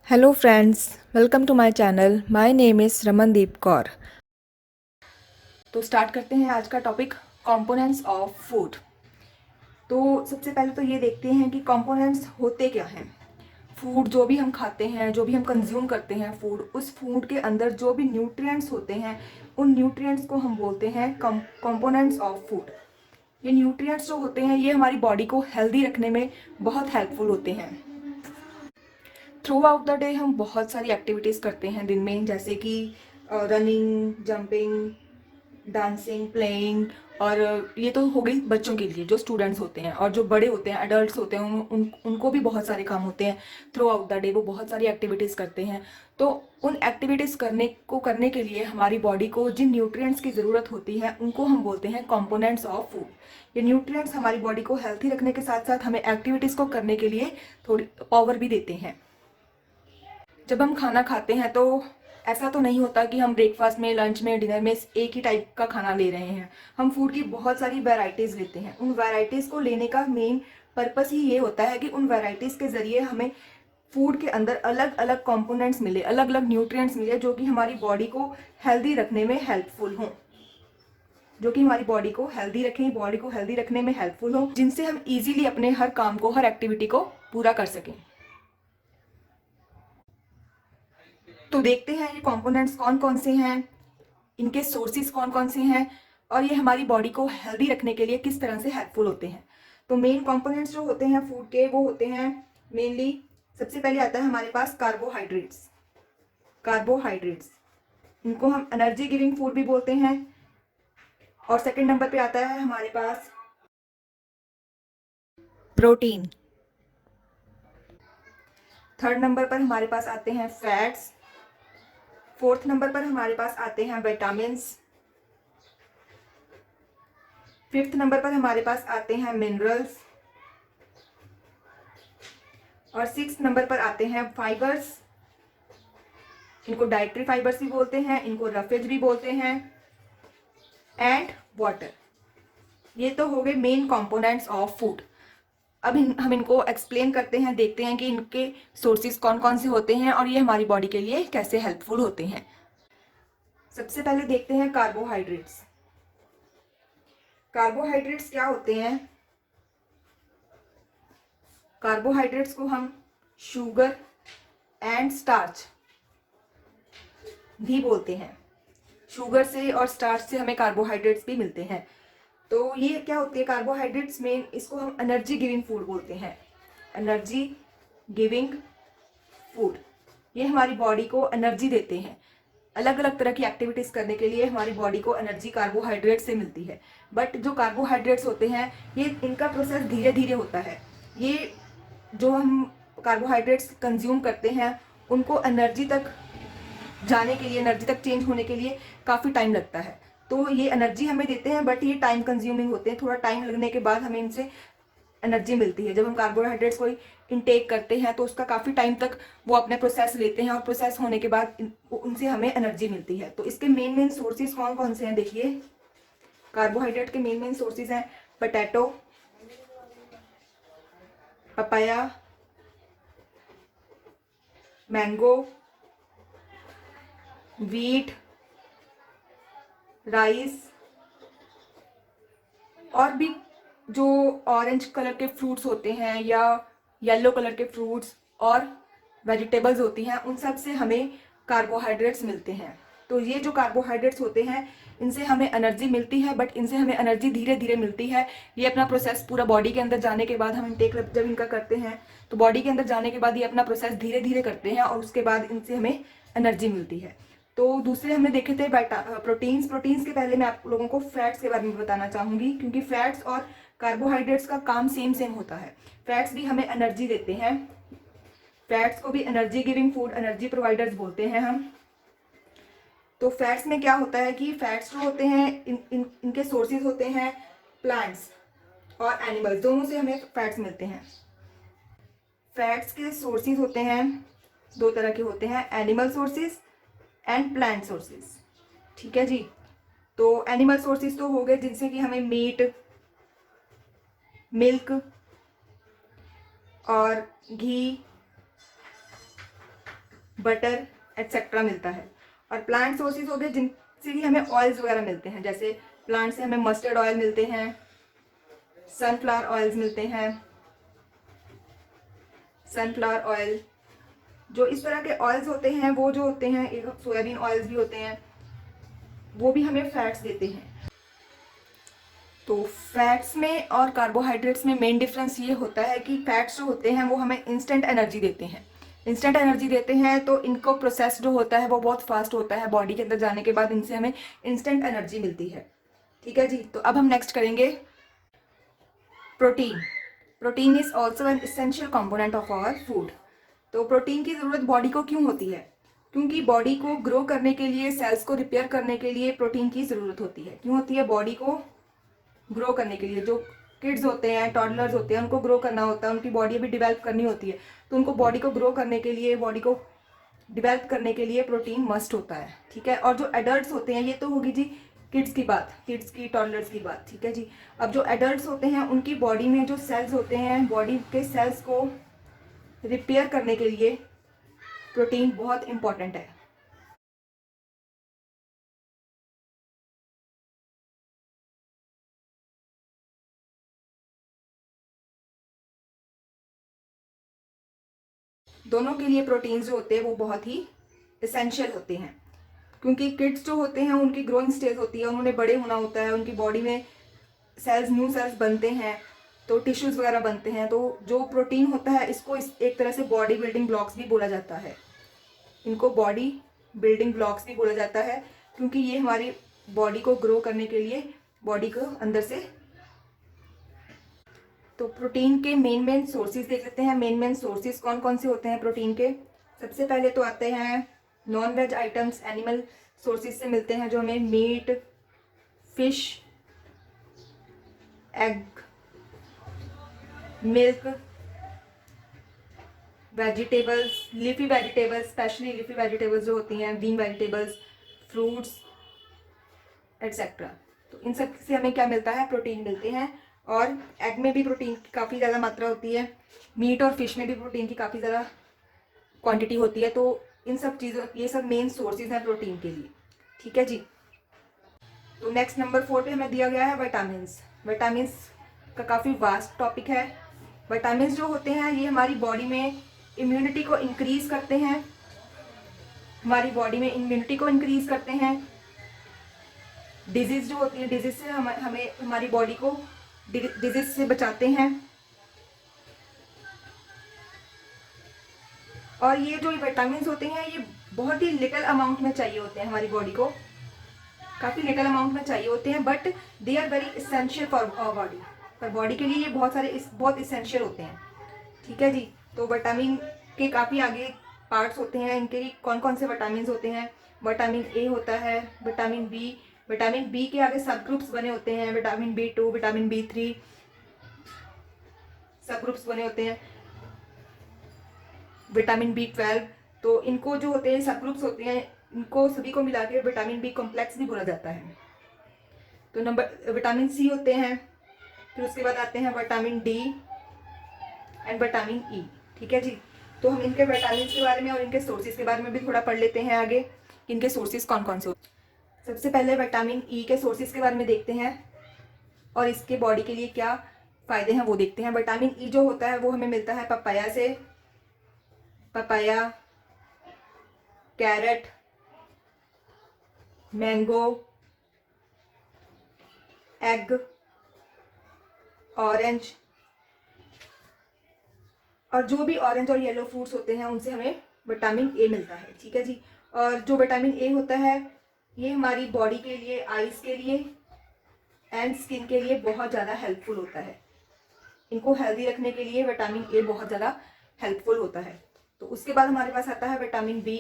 Hello friends, welcome to my channel. My name is Ramandeep Kaur. तो start करते हैं आज का टॉपिक, कंपोनेंट्स ऑफ फूड। तो सबसे पहले तो ये देखते हैं कि कंपोनेंट्स होते क्या हैं। फूड जो भी हम खाते हैं, जो भी हम कंज्यूम करते हैं फूड, उस फूड के अंदर जो भी न्यूट्रिएंट्स होते हैं, उन न्यूट्रिएंट्स को हम बोलते हैं कंपोनेंट्स ऑफ फूड। ये न्यूट्रिएंट्स जो होते हैं ये हमारी बॉडी को हेल्दी रखने में बहुत हेल्पफुल होते हैं। थ्रू आउट द डे हम बहुत सारी एक्टिविटीज़ करते हैं दिन में, जैसे कि रनिंग, जंपिंग, डांसिंग, प्लेइंग। और ये तो हो गई बच्चों के लिए, जो स्टूडेंट्स होते हैं। और जो बड़े होते हैं, एडल्ट्स होते हैं, उनको भी बहुत सारे काम होते हैं। थ्रू आउट द डे वो बहुत सारी एक्टिविटीज़ करते हैं। तो उन एक्टिविटीज़ करने के लिए हमारी बॉडी को जिन न्यूट्रिएंट्स की ज़रूरत होती है उनको हम बोलते हैं कंपोनेंट्स ऑफ फूड। ये न्यूट्रिएंट्स हमारी बॉडी को हेल्थी रखने के साथ साथ हमें एक्टिविटीज़ को करने के लिए थोड़ी पावर भी देते हैं। जब हम खाना खाते हैं तो ऐसा तो नहीं होता कि हम ब्रेकफास्ट में, लंच में, डिनर में एक ही टाइप का खाना ले रहे हैं। हम फूड की बहुत सारी वैरायटीज़ लेते हैं। उन वैरायटीज़ को लेने का मेन पर्पस ही ये होता है कि उन वैरायटीज़ के ज़रिए हमें फूड के अंदर अलग अलग कंपोनेंट्स मिले, अलग अलग न्यूट्रिएंट्स मिले, जो कि हमारी बॉडी को हेल्दी रखने में हेल्पफुल हों, जो कि हमारी बॉडी को हेल्दी रखें, बॉडी को हेल्दी रखने में हेल्पफुल हों, जिनसे हम ईजिली अपने हर काम को, हर एक्टिविटी को पूरा कर सकें। तो देखते हैं ये कंपोनेंट्स कौन कौन से हैं, इनके सोर्सेज कौन कौन से हैं, और ये हमारी बॉडी को हेल्दी रखने के लिए किस तरह से हेल्पफुल होते हैं। तो मेन कंपोनेंट्स जो होते हैं फूड के, वो होते हैं मेनली, सबसे पहले आता है हमारे पास कार्बोहाइड्रेट्स। कार्बोहाइड्रेट्स, इनको हम एनर्जी गिविंग फूड भी बोलते हैं। और सेकंड नंबर पे आता है हमारे पास प्रोटीन। थर्ड नंबर पर हमारे पास आते हैं फैट्स। फोर्थ नंबर पर हमारे पास आते हैं विटामिन्स। फिफ्थ नंबर पर हमारे पास आते हैं मिनरल्स। और सिक्स नंबर पर आते हैं फाइबर्स। इनको डाइटरी फाइबर्स भी बोलते हैं, इनको रफेज भी बोलते हैं, एंड वाटर। ये तो हो गए मेन कंपोनेंट्स ऑफ फूड। अब हम इनको एक्सप्लेन करते हैं, देखते हैं कि इनके सोर्सेज कौन कौन से होते हैं और ये हमारी बॉडी के लिए कैसे हेल्पफुल होते हैं। सबसे पहले देखते हैं कार्बोहाइड्रेट्स। कार्बोहाइड्रेट्स क्या होते हैं? कार्बोहाइड्रेट्स को हम शुगर एंड स्टार्च भी बोलते हैं। शुगर से और स्टार्च से हमें कार्बोहाइड्रेट्स भी मिलते हैं। तो ये क्या होती है कार्बोहाइड्रेट्स में, इसको हम एनर्जी गिविंग फूड बोलते हैं। एनर्जी गिविंग फूड, ये हमारी बॉडी को एनर्जी देते हैं। अलग अलग तरह की एक्टिविटीज़ करने के लिए हमारी बॉडी को एनर्जी कार्बोहाइड्रेट से मिलती है। बट जो कार्बोहाइड्रेट्स होते हैं, ये इनका प्रोसेस धीरे धीरे होता है। ये जो हम कार्बोहाइड्रेट्स कंज्यूम करते हैं, उनको एनर्जी तक जाने के लिए, एनर्जी तक चेंज होने के लिए काफ़ी टाइम लगता है। तो ये एनर्जी हमें देते हैं, बट ये टाइम कंज्यूमिंग होते हैं। थोड़ा टाइम लगने के बाद हमें इनसे एनर्जी मिलती है। जब हम कार्बोहाइड्रेट्स को इनटेक करते हैं तो उसका काफ़ी टाइम तक वो अपने प्रोसेस लेते हैं, और प्रोसेस होने के बाद उनसे हमें एनर्जी मिलती है। तो इसके मेन मेन सोर्सेज कौन कौन से हैं देखिए। कार्बोहाइड्रेट के मेन मेन सोर्सेज हैं potato, papaya, mango, wheat, rice, और भी जो ऑरेंज कलर के फ्रूट्स होते हैं या येलो कलर के फ्रूट्स और वेजिटेबल्स होती हैं, उन सब से हमें कार्बोहाइड्रेट्स मिलते हैं। तो ये जो कार्बोहाइड्रेट्स होते हैं, इनसे हमें एनर्जी मिलती है, बट इनसे हमें एनर्जी धीरे धीरे मिलती है। ये अपना प्रोसेस पूरा बॉडी के अंदर जाने के बाद, हम इंटेक जब इनका करते हैं तो बॉडी के अंदर जाने के बाद ये अपना प्रोसेस धीरे धीरे करते हैं, और उसके बाद इनसे हमें एनर्जी मिलती है। तो दूसरे हमने देखे थे प्रोटीन्स। प्रोटीन्स के पहले मैं आप लोगों को फैट्स के बारे में बताना चाहूँगी, क्योंकि फैट्स और कार्बोहाइड्रेट्स का काम सेम सेम होता है। फैट्स भी हमें एनर्जी देते हैं। फैट्स को भी energy giving food, energy providers बोलते हैं हम। तो फैट्स में क्या होता है कि फैट्स जो होते हैं, इनके सोर्सेज होते हैं प्लांट्स और एनिमल्स, दोनों से हमें फैट्स मिलते हैं। फैट्स के सोर्सेज होते हैं दो तरह के होते हैं, animal sources and plant sources. ठीक है जी। तो एनिमल सोर्सेज तो हो गए जिनसे कि हमें मीट, मिल्क और घी बटर एट्सेट्रा मिलता है। और प्लांट सोर्सेज हो गए जिनसे भी हमें ऑयल्स वगैरह मिलते हैं, जैसे प्लांट से हमें मस्टर्ड ऑयल मिलते हैं, सनफ्लावर ऑयल्स मिलते हैं, सनफ्लावर ऑयल। जो इस तरह के ऑयल्स होते हैं वो जो होते हैं, एक सोयाबीन ऑयल्स भी होते हैं, वो भी हमें फैट्स देते हैं। तो फैट्स में और कार्बोहाइड्रेट्स में मेन डिफरेंस ये होता है कि फैट्स जो होते हैं वो हमें इंस्टेंट एनर्जी देते हैं। इंस्टेंट एनर्जी देते हैं तो इनको प्रोसेस जो होता है वो बहुत फास्ट होता है, बॉडी के अंदर जाने के बाद इनसे हमें इंस्टेंट एनर्जी मिलती है। ठीक है जी। तो अब हम नेक्स्ट करेंगे protein. Protein is also an essential component of our food. तो प्रोटीन की ज़रूरत बॉडी को क्यों होती है? क्योंकि बॉडी को ग्रो करने के लिए, सेल्स को रिपेयर करने के लिए प्रोटीन की ज़रूरत होती है। क्यों होती है? बॉडी को ग्रो करने के लिए। जो किड्स होते हैं, टॉडलर्स होते हैं, उनको ग्रो करना होता है, उनकी बॉडी अभी डिवेल्प करनी होती है, तो उनको बॉडी को ग्रो करने के लिए, बॉडी को डिवेल्प करने के लिए प्रोटीन मस्ट होता है। ठीक है। और जो एडल्ट्स होते हैं, ये तो होगी जी किड्स की बात, किड्स की, टॉडलर्स की बात। ठीक है जी। अब जो एडल्ट्स होते हैं उनकी बॉडी में जो सेल्स होते हैं, बॉडी के सेल्स को रिपेयर करने के लिए प्रोटीन बहुत इंपॉर्टेंट है। दोनों के लिए प्रोटीन्स जो होते हैं वो बहुत ही इसेंशियल होते हैं, क्योंकि किड्स जो होते हैं उनकी ग्रोइंग स्टेज होती है, उन्होंने बड़े होना होता है, उनकी बॉडी में सेल्स, न्यू सेल्स बनते हैं, तो टिश्यूज़ वगैरह बनते हैं। तो जो प्रोटीन होता है इसको एक तरह से बॉडी बिल्डिंग ब्लॉक्स भी बोला जाता है। इनको बॉडी बिल्डिंग ब्लॉक्स भी बोला जाता है, क्योंकि ये हमारी बॉडी को ग्रो करने के लिए बॉडी को अंदर से। तो प्रोटीन के मेन सोर्सेज देख लेते हैं। मेन सोर्सेज कौन कौन से होते हैं प्रोटीन के? सबसे पहले तो आते हैं non veg items, animal sources से मिलते हैं, जो हमें meat, fish, egg, milk, vegetables, leafy vegetables, specially leafy vegetables जो होती हैं, ग्रीन वेजिटेबल्स, फ्रूट्स एट्सेट्रा। तो इन सब से हमें क्या मिलता है? प्रोटीन मिलते हैं। और एग में भी प्रोटीन की काफ़ी ज़्यादा मात्रा होती है, मीट और फिश में भी प्रोटीन की काफ़ी ज़्यादा क्वांटिटी होती है। तो इन सब चीज़ों, ये सब मेन सोर्सेज हैं प्रोटीन के लिए। ठीक है जी। तो नेक्स्ट नंबर 4 पे हमें दिया गया है विटामिन्स। विटामिन्स का काफ़ी वास्ट टॉपिक है। विटामिन्स जो होते हैं ये हमारी बॉडी में इम्यूनिटी को इंक्रीज़ करते हैं, हमारी बॉडी में इम्यूनिटी को इंक्रीज़ करते हैं। डिजीज़ जो होती है, डिजीज़ से हमें हमारी बॉडी को डिजीज़ से बचाते हैं। और ये जो विटामिन्स होते हैं ये बहुत ही लिटिल अमाउंट में चाहिए होते हैं हमारी बॉडी को, काफ़ी लिटिल अमाउंट में चाहिए होते हैं, but they are very essential for our body. पर बॉडी के लिए ये बहुत इसेंशियल होते हैं। ठीक है जी। तो विटामिन के काफ़ी आगे पार्ट्स होते हैं। इनके कौन कौन से विटामिन होते हैं? विटामिन ए होता है, विटामिन बी के आगे सब ग्रुप्स बने होते हैं, विटामिन B2, विटामिन B3 सब ग्रुप्स बने होते हैं, विटामिन B12। तो इनको जो होते हैं सब ग्रुप्स होते हैं, इनको सभी को मिला के विटामिन बी कॉम्प्लेक्स भी बोला जाता है। तो नंबर विटामिन सी होते हैं, फिर उसके बाद आते हैं vitamin D and vitamin E. ठीक है जी। तो हम इनके विटामिन के बारे में और इनके सोर्सेज के बारे में भी थोड़ा पढ़ लेते हैं आगे, इनके सोर्सेज कौन कौन से। सबसे पहले विटामिन ई के सोर्सेज के बारे में देखते हैं और इसके बॉडी के लिए क्या फ़ायदे हैं वो देखते हैं। विटामिन ई जो होता है वो हमें मिलता है पपाया से, papaya, carrot, mango, egg, orange, और जो भी ऑरेंज और येलो फ्रूट्स होते हैं उनसे हमें विटामिन ए मिलता है। ठीक है जी। और जो विटामिन ए होता है ये हमारी बॉडी के लिए, आइज़ के लिए एंड स्किन के लिए बहुत ज़्यादा हेल्पफुल होता है। इनको हेल्दी रखने के लिए विटामिन ए बहुत ज़्यादा हेल्पफुल होता है। तो उसके बाद हमारे पास आता है विटामिन बी।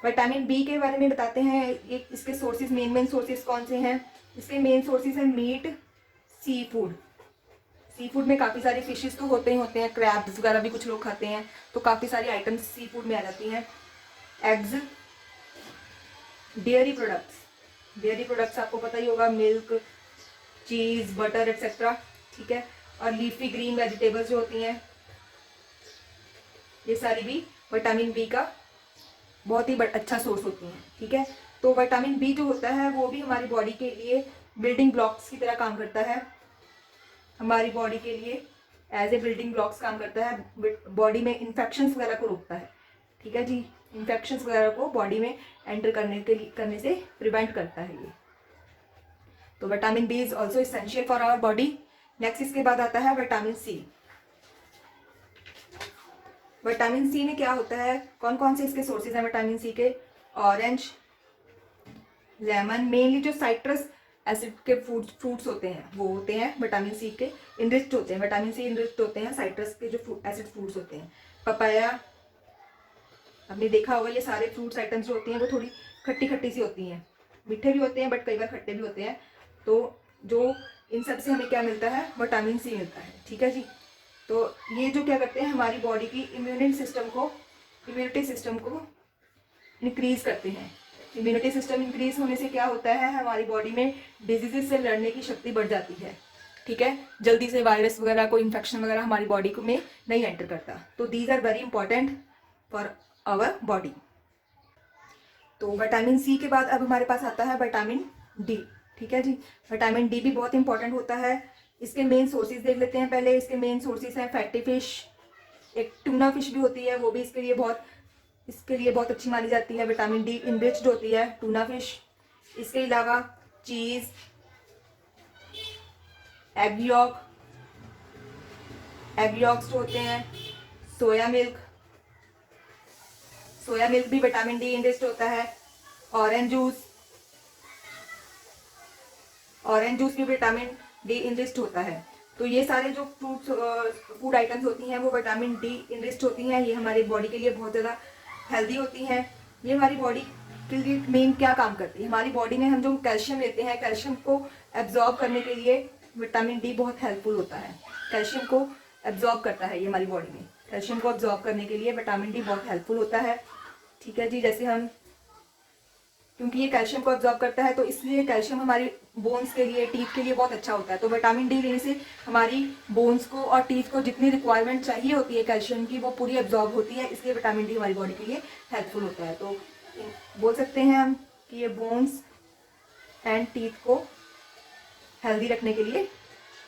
विटामिन बी के बारे में बताते हैं। ये इसके सोर्सेज, मेन सोर्सेज कौन से हैं? इसके मेन सोर्सेज हैं meet, sea food. Sea food में काफ़ी सारे फिशेस तो होते हैं, क्रैब्स वगैरह भी कुछ लोग खाते हैं, तो काफ़ी सारी आइटम्स सी फूड में आ जाती हैं। एग्स, डेयरी प्रोडक्ट्स आपको पता ही होगा, मिल्क, चीज़, बटर एट्सेट्रा। ठीक है। और लीफी ग्रीन वेजिटेबल्स जो होती हैं ये सारी भी विटामिन बी का बहुत ही अच्छा सोर्स होती हैं। ठीक है, तो विटामिन बी जो होता है वो भी हमारी बॉडी के लिए बिल्डिंग ब्लॉक्स की तरह काम करता है, हमारी बॉडी के लिए एज ए बिल्डिंग ब्लॉक्स काम करता है, बॉडी में इन्फेक्शंस वगैरह को रोकता है। ठीक है जी, इन्फेक्शंस वगैरह को बॉडी में एंटर करने से प्रिवेंट करता है ये। तो vitamin B is also essential for our body. Next इसके बाद आता है विटामिन सी। विटामिन सी में क्या होता है, कौन कौन से इसके सोर्सेज हैं विटामिन सी के? ऑरेंज, लेमन, मेनली जो साइट्रस एसिड के फ्रूट्स होते हैं वो होते हैं विटामिन सी के इनरिच्ड होते हैं, विटामिन सी इनरिच्ड होते हैं साइट्रस के जो एसिड फ्रूट्स होते हैं। पपाया, आपने देखा होगा ये सारे फ्रूट्स आइटम्स जो होती हैं वो थोड़ी खट्टी खट्टी सी होती हैं, मीठे भी होते हैं बट कई बार खट्टे भी होते हैं। तो जो इन सब से हमें क्या मिलता है, विटामिन सी मिलता है। ठीक है जी, तो ये जो क्या करते हैं हमारी बॉडी की इम्यूनिटी सिस्टम को इंक्रीज करते हैं। इम्यूनिटी सिस्टम इंक्रीज होने से क्या होता है, हमारी बॉडी में डिजीजेस से लड़ने की शक्ति बढ़ जाती है। ठीक है, जल्दी से वायरस वगैरह कोई इन्फेक्शन वगैरह हमारी बॉडी को में नहीं एंटर करता। तो these are very important for our body. तो विटामिन सी के बाद अब हमारे पास आता है विटामिन डी। ठीक है जी, विटामिन डी भी बहुत इंपॉर्टेंट होता है। इसके मेन सोर्सेज देख लेते हैं पहले। इसके मेन सोर्सेज हैं फैटी फिश, एक टूना फिश भी होती है, वो भी इसके लिए बहुत अच्छी मानी जाती है, विटामिन डी इनरिच्ड होती है टूना फिश। इसके अलावा चीज़, एग यॉक्स जो होते हैं, सोया मिल्क भी विटामिन डी इनरिच्ड होता है। ऑरेंज जूस भी विटामिन डी इनरिच्ड होता है। तो ये सारे जो फूड आइटम्स होती हैं वो विटामिन डी इनरिच्ड होती हैं। ये हमारी बॉडी के लिए बहुत ज़्यादा हेल्दी होती हैं। ये हमारी बॉडी के लिए मेन क्या काम करती है, हमारी बॉडी में हम जो कैल्शियम लेते हैं, कैल्शियम को एब्जॉर्ब करने के लिए विटामिन डी बहुत हेल्पफुल होता है। कैल्शियम को एब्जॉर्ब करता है ये हमारी बॉडी में, कैल्शियम को एब्जॉर्ब करने के लिए विटामिन डी बहुत हेल्पफुल होता है। ठीक है जी, जैसे हम, क्योंकि ये कैल्शियम को एब्जॉर्ब करता है तो इसलिए कैल्शियम हमारी बोन्स के लिए, टीथ के लिए बहुत अच्छा होता है। तो विटामिन डी लेने से हमारी बोन्स को और टीथ को जितनी रिक्वायरमेंट चाहिए होती है कैल्शियम की वो पूरी एब्जॉर्ब होती है, इसलिए विटामिन डी हमारी बॉडी के लिए हेल्पफुल होता है। तो बोल सकते हैं हम कि ये बोन्स एंड टीथ को हेल्दी रखने के लिए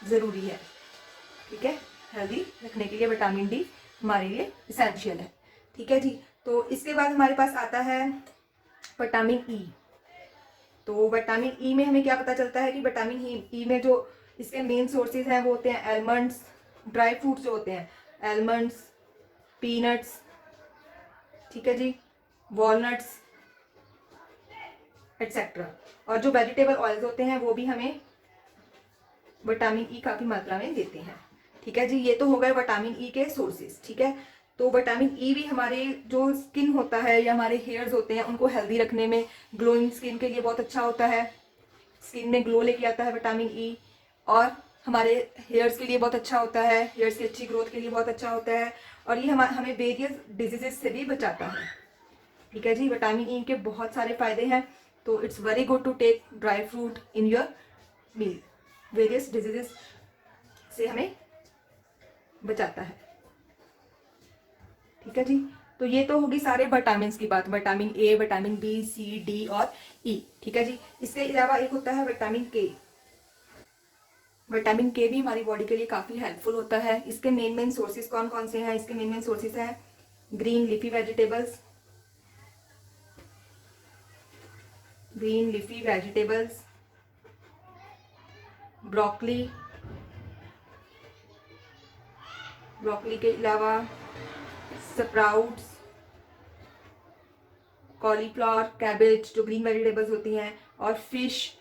ज़रूरी है। ठीक है, हेल्दी रखने के लिए विटामिन डी हमारे लिए इसेंशियल है। ठीक है जी, तो इसके बाद हमारे पास आता है विटामिन ई। तो विटामिन ई में हमें क्या पता चलता है कि विटामिन ई में जो इसके मेन सोर्सेज हैं वो होते हैं आलमंड्स, ड्राई फ्रूट्स जो होते हैं, आलमंड्स, पीनट्स, ठीक है जी, वॉलनट्स एटसेट्रा। और जो वेजिटेबल ऑयल्स होते हैं वो भी हमें विटामिन ई काफ़ी मात्रा में देते हैं। ठीक है जी, ये तो हो गए विटामिन ई के सोर्सेज। ठीक है, तो विटामिन ई भी हमारे जो स्किन होता है या हमारे हेयर्स होते हैं उनको हेल्दी रखने में, ग्लोइंग स्किन के लिए बहुत अच्छा होता है, स्किन में ग्लो लेके आता है विटामिन ई। और हमारे हेयर्स के लिए बहुत अच्छा होता है, हेयर्स की अच्छी ग्रोथ के लिए बहुत अच्छा होता है। और ये हमें वेरियस डिजीजेस से भी बचाता है। ठीक है जी, विटामिन ई के बहुत सारे फायदे हैं। तो it's very good to take dry fruit in your meal, various diseases से हमें बचाता है। ठीक है जी, तो ये तो होगी सारे विटामिन की बात, vitamin A, vitamin B, C, D और ई। ठीक है जी, इसके अलावा एक होता है विटामिन के। विटामिन के भी हमारी बॉडी के लिए काफ़ी हेल्पफुल होता है। इसके मेन सोर्सेज कौन कौन से हैं? इसके मेन सोर्सेज हैं ग्रीन लीफी वेजिटेबल्स, ब्रोकली के अलावा स्प्राउट्स, कॉलीफ्लावर, कैबेज जो ग्रीन वेजिटेबल्स होती हैं, और फिश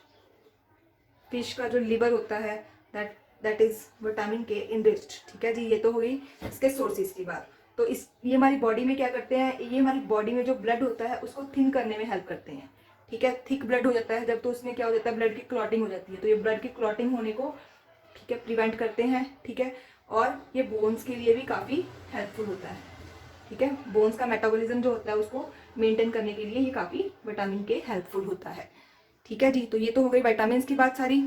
का जो लिवर होता है दैट इज विटामिन के इनरिच्ड। ठीक है जी, ये तो हो गई इसके सोर्सेज की बात। तो ये हमारी बॉडी में क्या करते हैं, ये हमारी बॉडी में जो ब्लड होता है उसको थिन करने में हेल्प करते हैं। ठीक है, थिक ब्लड हो जाता है जब, तो उसमें क्या हो जाता है, ब्लड की क्लॉटिंग हो जाती है। तो ये ब्लड की क्लॉटिंग होने को, ठीक है, प्रिवेंट करते हैं। ठीक है, और ये बोन्स के लिए भी काफ़ी हेल्पफुल होता है। ठीक है, बोन्स का मेटाबॉलिज्म जो होता है उसको मेंटेन करने के लिए ये काफ़ी विटामिन के हेल्पफुल होता है। ठीक है जी, तो ये तो हो गई विटामिन की बात सारी।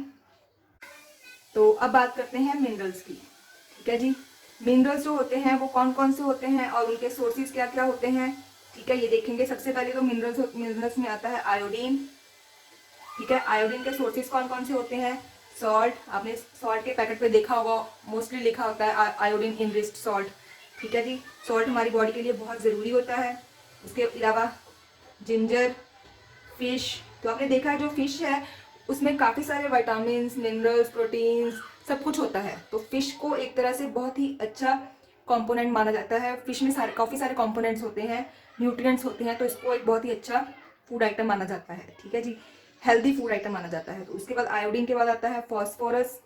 तो अब बात करते हैं मिनरल्स की। ठीक है जी, मिनरल्स जो होते हैं वो कौन कौन से होते हैं और उनके सोर्सेज क्या क्या होते हैं, ठीक है, ये देखेंगे। सबसे पहले तो मिनरल्स में आता है आयोडीन, ठीक है। आयोडीन के सोर्सेज कौन कौन से होते हैं? सॉल्ट, आपने सॉल्ट के पैकेट पे देखा होगा, मोस्टली लिखा होता है आयोडीन इनरिच्ड सॉल्ट, ठीक है जी। सॉल्ट हमारी बॉडी के लिए बहुत ज़रूरी होता है। उसके अलावा जिंजर, फिश, तो आपने देखा है जो फिश है उसमें काफ़ी सारे विटामिन, मिनरल्स, प्रोटीन्स, सब कुछ होता है। तो फिश को एक तरह से बहुत ही अच्छा कंपोनेंट माना जाता है। फिश में काफ़ी सारे कंपोनेंट्स होते हैं, न्यूट्रिएंट्स होते हैं, तो इसको एक बहुत ही अच्छा फूड आइटम माना जाता है, ठीक है जी, हेल्दी फूड आइटम माना जाता है। तो उसके बाद आयोडीन के बाद आता है फॉस्फोरस।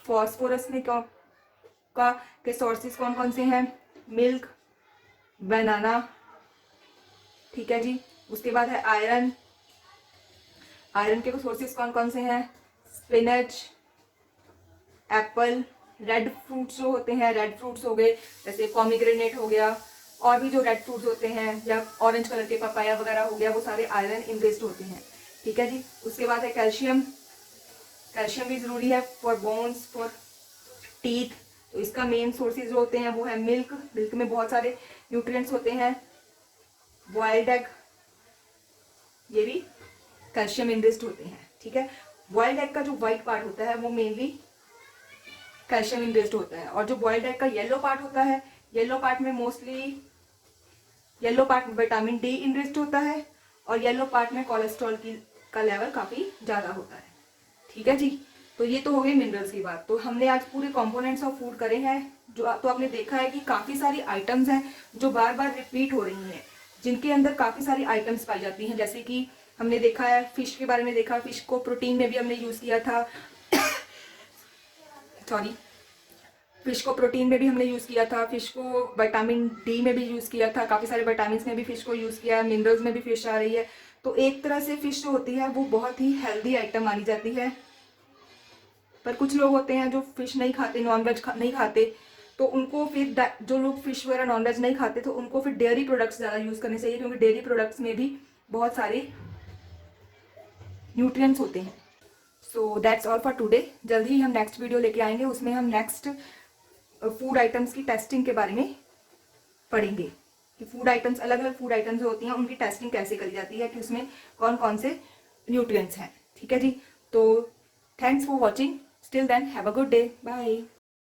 फॉस्फोरस में क्या का के सोर्सेज कौन कौन से हैं? मिल्क, बनाना, ठीक है जी। उसके बाद है आयरन। आयरन के सोर्सेज कौन कौन से हैं? स्पिनच, एप्पल, रेड फ्रूट्स जो होते हैं, रेड फ्रूट्स हो गए जैसे पॉमीग्रेनेट हो गया, और भी जो रेड फ्रूट्स होते हैं या ऑरेंज कलर के पपाया वगैरह हो गया, वो सारे आयरन इनरिच्ड होते हैं, ठीक है जी। उसके बाद है कैल्शियम। कैल्शियम भी ज़रूरी है फॉर बोन्स, फॉर टीथ। तो इसका मेन सोर्सेज जो होते हैं वो है मिल्क। मिल्क में बहुत सारे न्यूट्रिएंट्स होते हैं। बॉइल्ड एग, ये भी कैल्शियम इनरिच्ड होते हैं, ठीक है। बॉइल्ड एग का जो व्हाइट पार्ट होता है वो मेनली कैल्शियम इनरिच्ड होता है, और जो बॉइल्ड एग का येलो पार्ट होता है, येलो पार्ट में मोस्टली येलो पार्ट में विटामिन डी इनरिच्ड होता है, और येलो पार्ट में कोलेस्ट्रॉल की का लेवल काफ़ी ज़्यादा होता है, ठीक है जी। तो ये तो हो गई मिनरल्स की बात। तो हमने आज पूरे कंपोनेंट्स ऑफ फूड करे हैं। जो तो आपने देखा है कि काफ़ी सारी आइटम्स हैं जो बार बार रिपीट हो रही हैं, जिनके अंदर काफ़ी सारी आइटम्स पाई जाती हैं। जैसे कि हमने देखा है फिश के बारे में, देखा फिश को प्रोटीन में भी हमने यूज़ किया था, सॉरी, फिश को प्रोटीन में भी हमने यूज़ किया था, फिश को विटामिन डी में भी यूज़ किया था, काफ़ी सारे विटामिन में भी फिश को यूज़ किया है, मिनरल्स में भी फिश आ रही है। तो एक तरह से फिश जो होती है वो बहुत ही हेल्दी आइटम मानी जाती है। पर कुछ लोग होते हैं जो फिश नहीं खाते, नॉनवेज नहीं खाते, तो उनको फिर जो लोग फिश वगैरह नॉनवेज नहीं खाते तो उनको फिर डेयरी प्रोडक्ट्स ज़्यादा यूज़ करने चाहिए, क्योंकि डेयरी प्रोडक्ट्स में भी बहुत सारे न्यूट्रिएंट्स होते हैं। So that's all for today. जल्द ही हम नेक्स्ट वीडियो लेके आएंगे, उसमें हम नेक्स्ट फूड आइटम्स की टेस्टिंग के बारे में पढ़ेंगे कि फूड आइटम्स, अलग अलग फूड आइटम्स जो होती हैं उनकी टेस्टिंग कैसे करी जाती है, कि उसमें कौन कौन से न्यूट्रिएंट्स हैं, ठीक है जी। तो thanks for watching, still then have a good day, bye.